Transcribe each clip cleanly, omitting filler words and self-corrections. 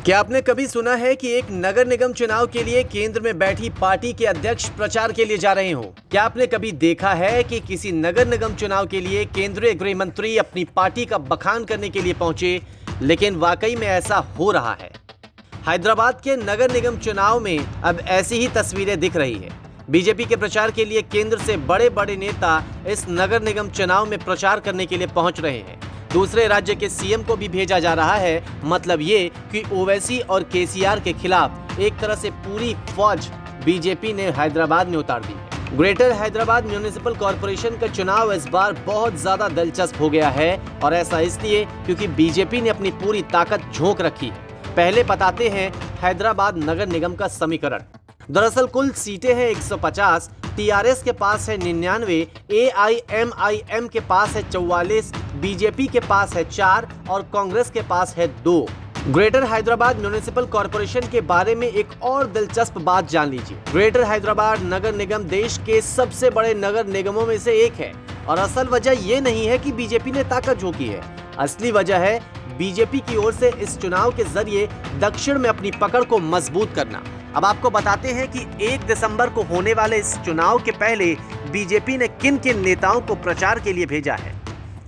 क्या आपने कभी सुना है कि एक नगर निगम चुनाव के लिए केंद्र में बैठी पार्टी के अध्यक्ष प्रचार के लिए जा रहे हो? क्या आपने कभी देखा है कि किसी नगर निगम चुनाव के लिए केंद्रीय गृह मंत्री अपनी पार्टी का बखान करने के लिए पहुंचे? लेकिन वाकई में ऐसा हो रहा है। हैदराबाद के नगर निगम चुनाव में अब ऐसी ही तस्वीरें दिख रही है। बीजेपी के प्रचार के लिए केंद्र से बड़े बड़े नेता इस नगर निगम चुनाव में प्रचार करने के लिए पहुंच रहे हैं। दूसरे राज्य के सीएम को भी भेजा जा रहा है। मतलब ये कि ओवैसी और केसीआर के खिलाफ एक तरह से पूरी फौज बीजेपी ने हैदराबाद में उतार दी। ग्रेटर हैदराबाद म्युनिसिपल कॉरपोरेशन का चुनाव इस बार बहुत ज्यादा दिलचस्प हो गया है, और ऐसा इसलिए क्योंकि बीजेपी ने अपनी पूरी ताकत झोंक रखी है। पहले बताते हैं हैदराबाद नगर निगम का समीकरण। दरअसल कुल सीटें हैं 150, टीआरएस के पास है 99, एआईएमआईएम के पास है 44, बीजेपी के पास है 4 और कांग्रेस के पास है 2। ग्रेटर हैदराबाद म्युनिसिपल कॉरपोरेशन के बारे में एक और दिलचस्प बात जान लीजिए। ग्रेटर हैदराबाद नगर निगम देश के सबसे बड़े नगर निगमों में से एक है, और असल वजह ये नहीं है कि बीजेपी ने ताकत झोंकी है। असली वजह है बीजेपी की ओर से इस चुनाव के जरिए दक्षिण में अपनी पकड़ को मजबूत करना। अब आपको बताते हैं कि 1 दिसंबर को होने वाले इस चुनाव के पहले बीजेपी ने किन किन नेताओं को प्रचार के लिए भेजा है।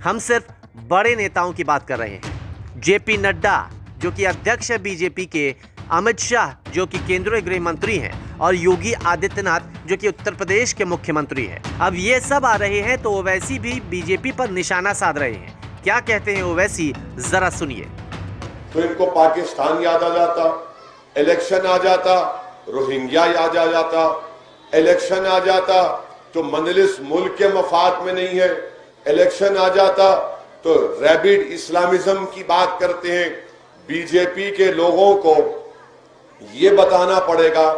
हम सिर्फ बड़े नेताओं की बात कर रहे हैं। जेपी नड्डा जो कि अध्यक्ष है बीजेपी के, अमित शाह जो कि केंद्रीय गृह मंत्री हैं, और योगी आदित्यनाथ जो कि उत्तर प्रदेश के मुख्यमंत्री हैं। अब ये सब आ रहे हैं तो ओवैसी भी बीजेपी पर निशाना साध रहे हैं। क्या कहते हैं ओवैसी, जरा सुनिए। तो इनको पाकिस्तान याद आ जाता, इलेक्शन आ जाता, रोहिंग्या याद आ जाता, इलेक्शन आ जाता तो मंजलिस मुल्क के मफाद में नहीं है, इलेक्शन आ जाता तो रैबिड इस्लामिज्म की बात करते हैं। बीजेपी के लोगों को यह बताना पड़ेगा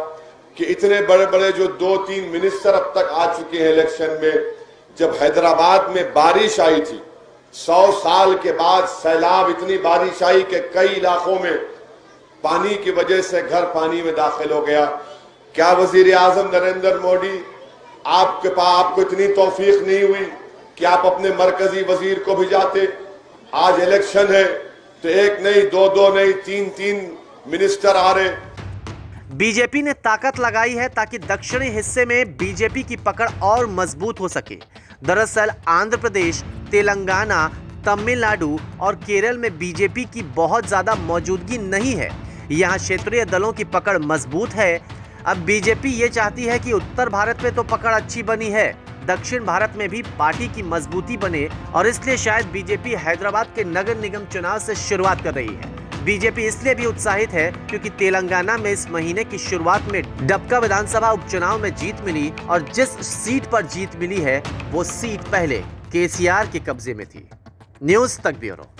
कि इतने बड़े बड़े जो 2-3 मिनिस्टर अब तक आ चुके हैं इलेक्शन में, जब हैदराबाद में बारिश आई थी 100 साल के बाद सैलाब, इतनी बारिश आई कि कई इलाकों में पानी की वजह से घर पानी में दाखिल हो गया। क्या वजीर आजम नरेंद्र मोदी आपको इतनी तौफीक नहीं हुई कि आप अपने मरकजी वजीर को भिजाते? आज इलेक्शन है तो एक नहीं, 2-2 नहीं, 3-3 मिनिस्टर आ रहे। बीजेपी ने ताकत लगाई है ताकि दक्षिणी हिस्से में बीजेपी की पकड़ और मजबूत हो सके। दरअसल आंध्र प्रदेश, तेलंगाना, तमिलनाडु और केरल में बीजेपी की बहुत ज्यादा मौजूदगी नहीं है। यहाँ क्षेत्रीय दलों की पकड़ मजबूत है। अब बीजेपी ये चाहती है कि उत्तर भारत में तो पकड़ अच्छी बनी है, दक्षिण भारत में भी पार्टी की मजबूती बने, और इसलिए शायद बीजेपी हैदराबाद के नगर निगम चुनाव से शुरुआत कर रही है। बीजेपी इसलिए भी उत्साहित है क्योंकि तेलंगाना में इस महीने की शुरुआत में डबका विधानसभा उपचुनाव में जीत मिली, और जिस सीट पर जीत मिली है वो सीट पहले केसीआर के कब्जे में थी। न्यूज़ तक ब्यूरो।